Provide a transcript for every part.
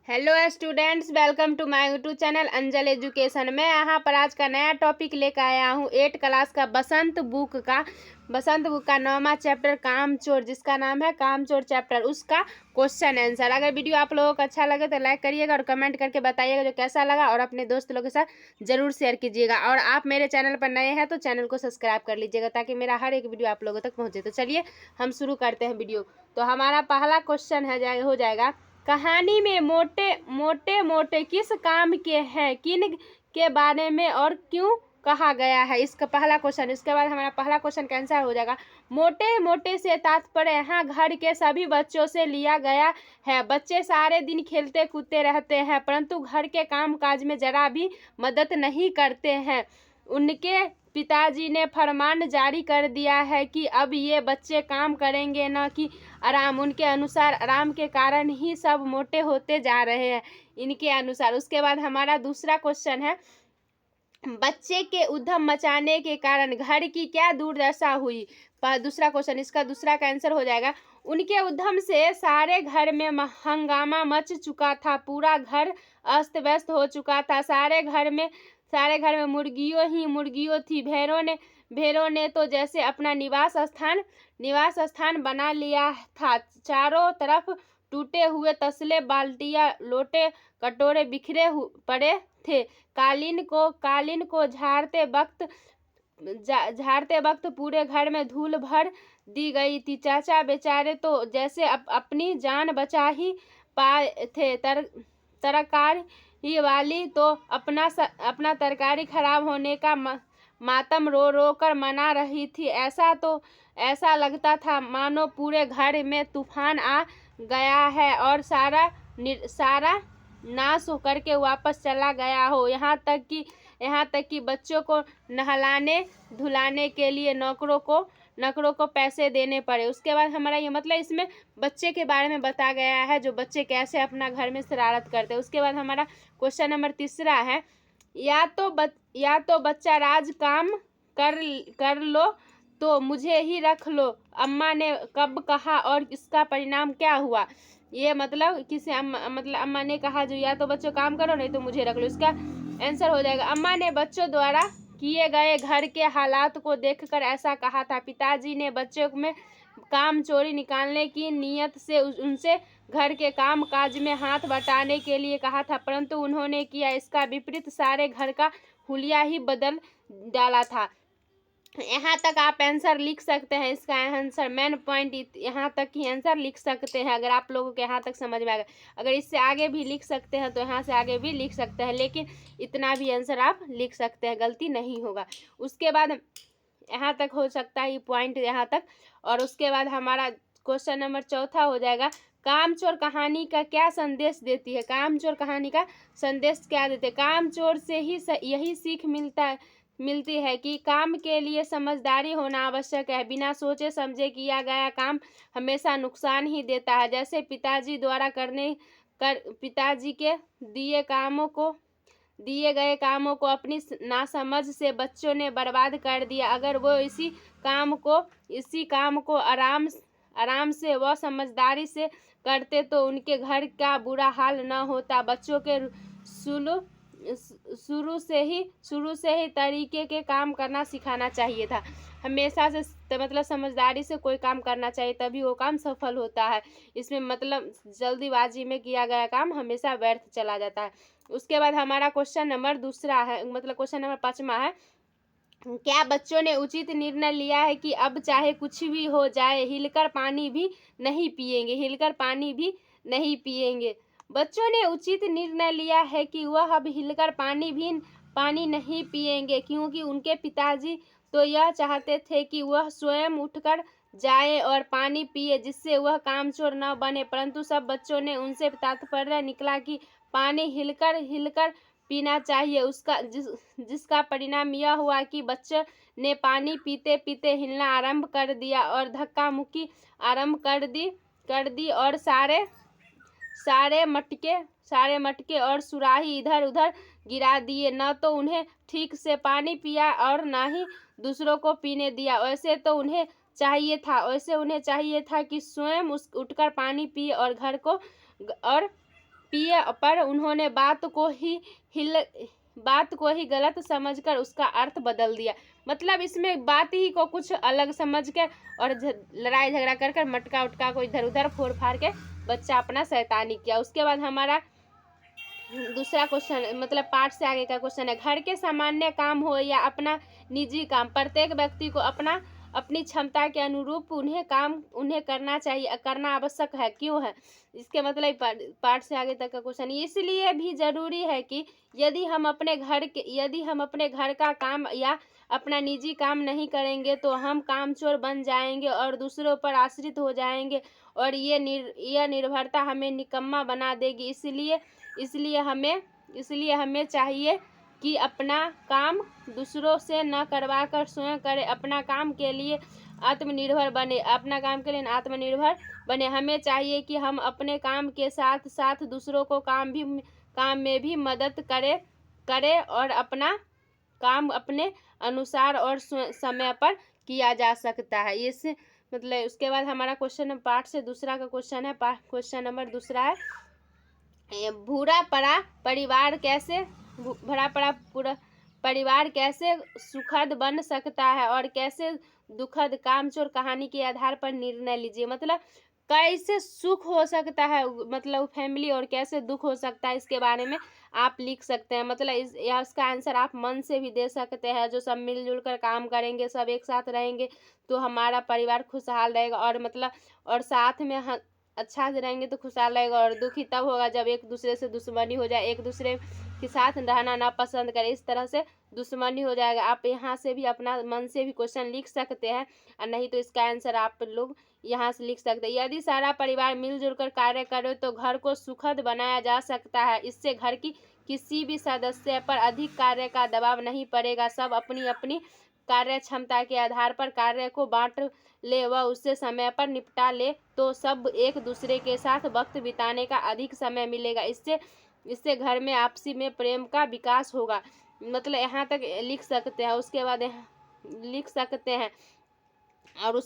Hello students, welcome to my YouTube channel Anjal education. मैं यहाँ पर आज का नया टॉपिक लेकर आया हूँ 8 क्लास का बसंत बुक का 9वां चैप्टर कामचोर, जिसका नाम है कामचोर चैप्टर, उसका क्वेश्चन आंसर। अगर वीडियो आप लोगों को अच्छा लगे तो लाइक करिएगा और कमेंट करके बताइएगा जो कैसा लगा, और अपने दोस्त लोगों के साथ जरूर शेयर कीजिएगा। और आप मेरे चैनल पर नए हैं तो चैनल को सब्सक्राइब कर लीजिएगा ताकि मेरा हर एक वीडियो आप लोगों तक पहुँचे। तो चलिए हम शुरू करते हैं वीडियो। तो हमारा पहला क्वेश्चन हो जाएगा, कहानी में मोटे मोटे किस काम के हैं, किन के बारे में और क्यों कहा गया है। इसका पहला क्वेश्चन। इसके बाद हमारा पहला क्वेश्चन का आंसर हो जाएगा, मोटे मोटे से तात्पर्य यहाँ घर के सभी बच्चों से लिया गया है। बच्चे सारे दिन खेलते कूदते रहते हैं परंतु घर के काम काज में जरा भी मदद नहीं करते हैं। उनके पिताजी ने फरमान जारी कर दिया है कि अब ये बच्चे काम करेंगे न कि आराम। उनके अनुसार आराम के कारण ही सब मोटे होते जा रहे हैं, इनके अनुसार। उसके बाद हमारा दूसरा क्वेश्चन है, बच्चे के उद्यम मचाने के कारण घर की क्या दुर्दशा हुई। दूसरा क्वेश्चन, इसका दूसरा का आंसर हो जाएगा, उनके उद्यम से सारे घर में हंगामा मच चुका था, पूरा घर अस्त व्यस्त हो चुका था। सारे घर में मुर्गियों थी। भेड़ों ने तो जैसे अपना निवास स्थान बना लिया था। चारों तरफ टूटे हुए तसले, बाल्टियां, लोटे, कटोरे बिखरे पड़े थे। कालीन को झाड़ते वक्त पूरे घर में धूल भर दी गई थी। चाचा बेचारे तो जैसे अपनी जान बचा ही पाए थे। तरकारी वाली तो अपना तरकारी खराब होने का मातम रो रो कर मना रही थी। ऐसा लगता था मानो पूरे घर में तूफान आ गया है और सारा नाश होकर के वापस चला गया हो। यहाँ तक कि बच्चों को नहलाने धुलाने के लिए नौकरों को पैसे देने पड़े। उसके बाद हमारा ये मतलब इसमें बच्चे के बारे में बताया गया है, जो बच्चे कैसे अपना घर में शरारत करते हैं। उसके बाद हमारा क्वेश्चन नंबर तीसरा है, या तो बच्चा राज काम कर लो तो मुझे ही रख लो, अम्मा ने कब कहा और इसका परिणाम क्या हुआ। ये मतलब अम्मा ने कहा जो या तो बच्चों काम करो नहीं तो मुझे रख लो। इसका आंसर हो जाएगा, अम्मा ने बच्चों द्वारा किए गए घर के हालात को देखकर ऐसा कहा था। पिताजी ने बच्चों में काम चोरी निकालने की नीयत से उनसे घर के काम काज में हाथ बटाने के लिए कहा था, परंतु उन्होंने किया इसका विपरीत, सारे घर का हुलिया ही बदल डाला था। यहाँ तक आप आंसर लिख सकते हैं। इसका आंसर मेन पॉइंट यहाँ तक ही आंसर लिख सकते हैं, अगर आप लोगों के यहाँ तक समझ में आ गया। अगर इससे आगे भी लिख सकते हैं तो यहाँ से आगे भी लिख सकते हैं, लेकिन इतना भी आंसर आप लिख सकते हैं, गलती नहीं होगा। उसके बाद यहाँ तक हो सकता है ये पॉइंट यहाँ तक। और उसके बाद हमारा क्वेश्चन नंबर चौथा हो जाएगा, कामचोर कहानी का क्या संदेश देती है। कामचोर कहानी का संदेश क्या देते हैं। कामचोर से ही यही सीख मिलती है कि काम के लिए समझदारी होना आवश्यक है। बिना सोचे समझे किया गया काम हमेशा नुकसान ही देता है। जैसे पिताजी के दिए गए कामों को अपनी नासमझ से बच्चों ने बर्बाद कर दिया। अगर वो इसी काम को आराम से व समझदारी से करते तो उनके घर का बुरा हाल न होता। बच्चों के शुरू से ही तरीके के काम करना सिखाना चाहिए था। हमेशा से मतलब समझदारी से कोई काम करना चाहिए, तभी वो काम सफल होता है। इसमें मतलब जल्दीबाजी में किया गया काम हमेशा व्यर्थ चला जाता है। उसके बाद हमारा क्वेश्चन नंबर दूसरा है, मतलब क्वेश्चन नंबर 5वां है, क्या बच्चों ने उचित निर्णय लिया है कि अब चाहे कुछ भी हो जाए हिलकर पानी भी नहीं पिएंगे। बच्चों ने उचित निर्णय लिया है कि वह अब हिलकर पानी नहीं पिएंगे, क्योंकि उनके पिताजी तो यह चाहते थे कि वह स्वयं उठकर जाए और पानी पिए, जिससे वह कामचोर न बने। परंतु सब बच्चों ने उनसे तात्पर्य निकला कि पानी हिलकर पीना चाहिए। जिसका परिणाम यह हुआ कि बच्चे ने पानी पीते पीते हिलना आरंभ कर दिया और धक्का मुक्की आरंभ कर दी और सारे मटके और सुराही इधर उधर गिरा दिए। न तो उन्हें ठीक से पानी पिया और न ही दूसरों को पीने दिया। वैसे उन्हें चाहिए था कि स्वयं उठकर पानी पिए और पिए पर उन्होंने बात को ही गलत समझकर उसका अर्थ बदल दिया। मतलब इसमें बात ही को कुछ अलग समझ कर और लड़ाई झगड़ा कर कर मटका उटका को इधर उधर फोड़ फाड़ के बच्चा अपना शैतानी किया। उसके बाद हमारा दूसरा क्वेश्चन मतलब पाठ से आगे का क्वेश्चन है, घर के सामान्य काम हो या अपना निजी काम, प्रत्येक व्यक्ति को अपनी क्षमता के अनुरूप उन्हें करना चाहिए, करना आवश्यक है। क्यों है? इसके मतलब पाठ से आगे तक का क्वेश्चन इसलिए भी जरूरी है कि यदि हम अपने घर का काम या अपना निजी काम नहीं करेंगे तो हम कामचोर बन जाएंगे और दूसरों पर आश्रित हो जाएंगे और ये निर्भरता हमें निकम्मा बना देगी। इसलिए हमें चाहिए कि अपना काम दूसरों से न करवा कर स्वयं करें, अपना काम के लिए आत्मनिर्भर बने। हमें चाहिए कि हम अपने काम के साथ साथ दूसरों को काम में भी मदद करें और अपना काम अपने अनुसार और समय पर किया जा सकता है। इस मतलब उसके बाद हमारा क्वेश्चन पार्ट से दूसरा का क्वेश्चन है, क्वेश्चन नंबर दूसरा है, भूरा पड़ा परिवार कैसे सुखद बन सकता है और कैसे दुखद, कामचोर कहानी के आधार पर निर्णय लीजिए। मतलब कैसे सुख हो सकता है मतलब फैमिली और कैसे दुख हो सकता है, इसके बारे में आप लिख सकते हैं। मतलब इसका आंसर आप मन से भी दे सकते हैं। जो सब मिलजुल कर काम करेंगे, सब एक साथ रहेंगे तो हमारा परिवार खुशहाल रहेगा और साथ में अच्छा से रहेंगे तो खुशहाल रहेगा। और दुखी तब होगा जब एक दूसरे से दुश्मनी हो जाए, एक दूसरे के साथ रहना ना पसंद करे, इस तरह से दुश्मनी हो जाएगा। आप यहाँ से भी अपना मन से भी क्वेश्चन लिख सकते हैं और नहीं तो इसका आंसर आप लोग यहाँ से लिख सकते हैं। यदि सारा परिवार मिलजुल कर कार्य करे तो घर को सुखद बनाया जा सकता है। इससे घर की किसी भी सदस्य पर अधिक कार्य का दबाव नहीं पड़ेगा। सब अपनी अपनी कार्य क्षमता के आधार पर कार्य को बांट ले व उससे समय पर निपटा ले तो सब एक दूसरे के साथ वक्त बिताने का अधिक समय मिलेगा। इससे घर में आपसी में प्रेम का विकास होगा। मतलब यहाँ तक लिख सकते हैं। उसके बाद लिख सकते हैं और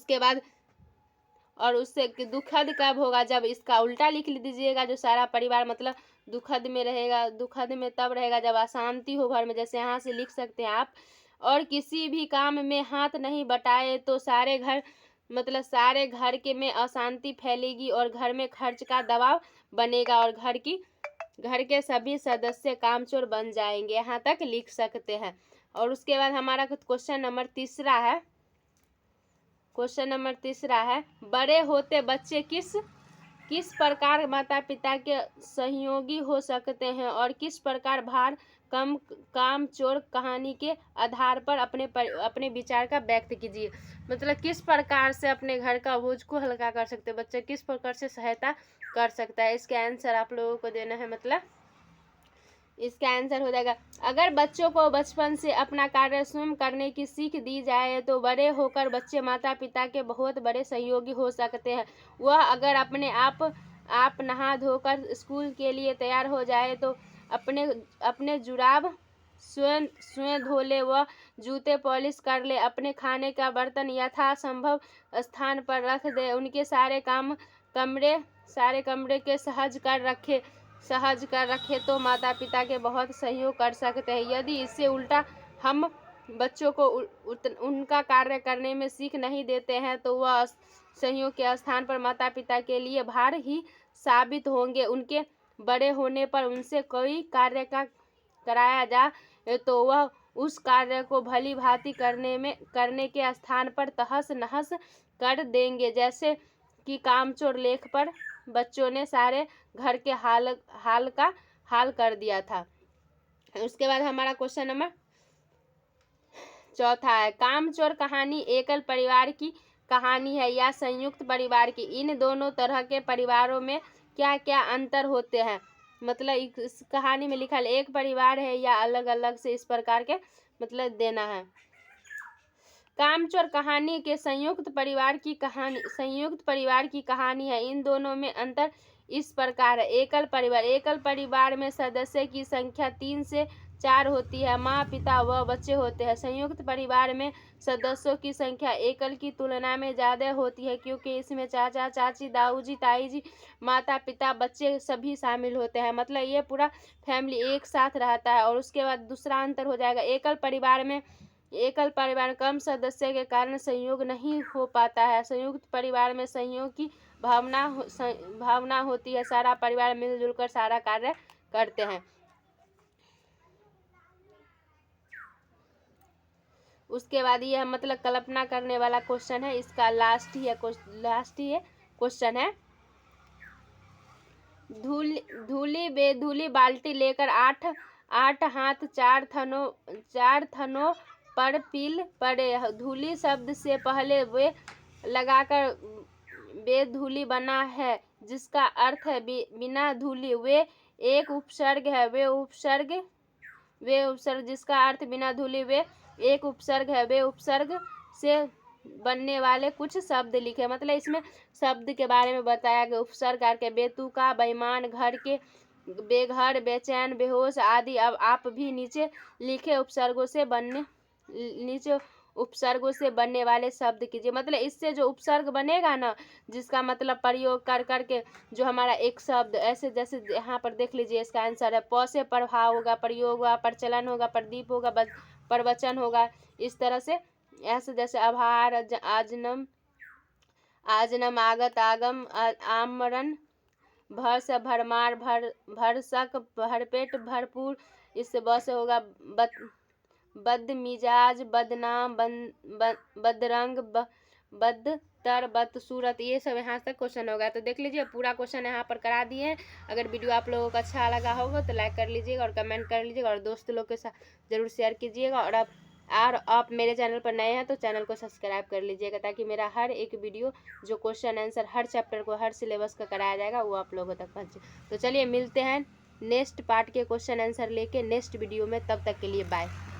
उससे दुखद कब होगा, जब इसका उल्टा लिख दीजिएगा। जो सारा परिवार मतलब दुखद में रहेगा, दुखद में तब रहेगा जब अशांति हो घर में, जैसे यहाँ से लिख सकते हैं आप। और किसी भी काम में हाथ नहीं बटाए तो सारे घर के में अशांति फैलेगी और घर में खर्च का दबाव बनेगा और घर के सभी सदस्य कामचोर बन जाएंगे। यहाँ तक लिख सकते हैं। और उसके बाद हमारा क्वेश्चन नंबर तीसरा है, बड़े होते बच्चे किस प्रकार माता पिता के सहयोगी हो सकते हैं और किस प्रकार भार कामचोर कहानी के आधार पर अपने विचार का व्यक्त कीजिए। मतलब किस प्रकार से अपने घर का बोझ को हल्का कर सकते हैं बच्चे, किस प्रकार से सहायता कर सकता है, इसका आंसर आप लोगों को देना है। मतलब इसका आंसर हो जाएगा, अगर बच्चों को बचपन से अपना कार्य स्वयं करने की सीख दी जाए तो बड़े होकर बच्चे माता पिता के बहुत बड़े सहयोगी हो सकते हैं। वह अगर अपने आप नहा धोकर स्कूल के लिए तैयार हो जाए तो अपने जुराब स्वयं धो ले, वह जूते पॉलिश कर ले, अपने खाने का बर्तन यथासंभव स्थान पर रख दे, उनके सारे कमरे के सहज कर रखे तो माता पिता के बहुत सहयोग कर सकते हैं। यदि इससे उल्टा हम बच्चों को उनका कार्य करने में सीख नहीं देते हैं तो वह सहयोग के स्थान पर माता पिता के लिए भार ही साबित होंगे। उनके बड़े होने पर उनसे कोई कार्य कराया जाए तो वह उस कार्य को भली भांति करने के स्थान पर तहस नहस कर देंगे। जैसे कि कामचोर लेख पर बच्चों ने सारे घर के हाल कर दिया था। उसके बाद हमारा क्वेश्चन नंबर चौथा है, कामचोर कहानी एकल परिवार की कहानी है या संयुक्त परिवार की? इन दोनों तरह के परिवारों में क्या क्या अंतर होते हैं? मतलब इस कहानी में लिखा है एक परिवार है या अलग अलग से, इस प्रकार के मतलब देना है। कामचोर कहानी के संयुक्त परिवार की कहानी है। इन दोनों में अंतर इस प्रकार है। एकल परिवार में सदस्य की संख्या 3 से 4 होती है। माँ, पिता व बच्चे होते हैं। संयुक्त परिवार में सदस्यों की संख्या एकल की तुलना में ज़्यादा होती है, क्योंकि इसमें चाचा चाची, दाऊजी ताईजी, माता पिता, बच्चे सभी शामिल होते हैं। मतलब ये पूरा फैमिली एक साथ रहता है। और उसके बाद दूसरा अंतर हो जाएगा, एकल परिवार में कम सदस्य के कारण संयोग नहीं हो पाता है। संयुक्त परिवार में संयोग की भावना होती है। सारा परिवार मिलजुल कर सारा कार्य करते हैं। उसके बाद यह मतलब कल्पना करने वाला क्वेश्चन है, इसका लास्ट ही क्वेश्चन है। धूली बेधूली बाल्टी लेकर आठ हाथ चार थनों पर पील पड़े। धूली शब्द से पहले वे लगाकर बेधूली बना है, जिसका अर्थ है बिना धूली। वे एक उपसर्ग है। वे उपसर्ग जिसका अर्थ बिना धूली वे एक उपसर्ग है। वे उपसर्ग से बनने वाले कुछ शब्द लिखे। मतलब इसमें शब्द के बारे में बताया गया। उपसर्ग के बेतुका, बेईमान, घर के, बेघर, बेचैन, बेहोश आदि। अब आप भी नीचे लिखे उपसर्गों से बनने वाले शब्द कीजिए। मतलब इससे जो उपसर्ग बनेगा ना, जिसका मतलब प्रयोग कर करके जो हमारा एक शब्द ऐसे, जैसे यहाँ पर देख लीजिए, इसका आंसर है प से प्रभाव होगा, प्रयोग होगा, प्रचलन होगा, प्रदीप होगा, प्रवचन होगा। इस तरह से ऐसे जैसे आभार, आजनम, आगत, आगम, आमरण, भर से भरमार, भरसक, भरपेट, भरपूर। इससे बस होगा बदमिजाज, बदनाम, बदरंग, बदतर, बदसूरत। ये सब यहाँ तक क्वेश्चन होगा। तो देख लीजिए पूरा क्वेश्चन यहाँ पर करा दिए हैं। अगर वीडियो आप लोगों को अच्छा लगा होगा तो लाइक कर लीजिएगा और कमेंट कर लीजिएगा और दोस्त लोग के साथ ज़रूर शेयर कीजिएगा। और आप मेरे चैनल पर नए हैं तो चैनल को सब्सक्राइब कर लीजिएगा, ताकि मेरा हर एक वीडियो जो क्वेश्चन आंसर हर चैप्टर को, हर सिलेबस का कराया जाएगा, वो आप लोगों तक पहुँचे। तो चलिए मिलते हैं नेक्स्ट पार्ट के क्वेश्चन आंसर लेके नेक्स्ट वीडियो में। तब तक के लिए बाय।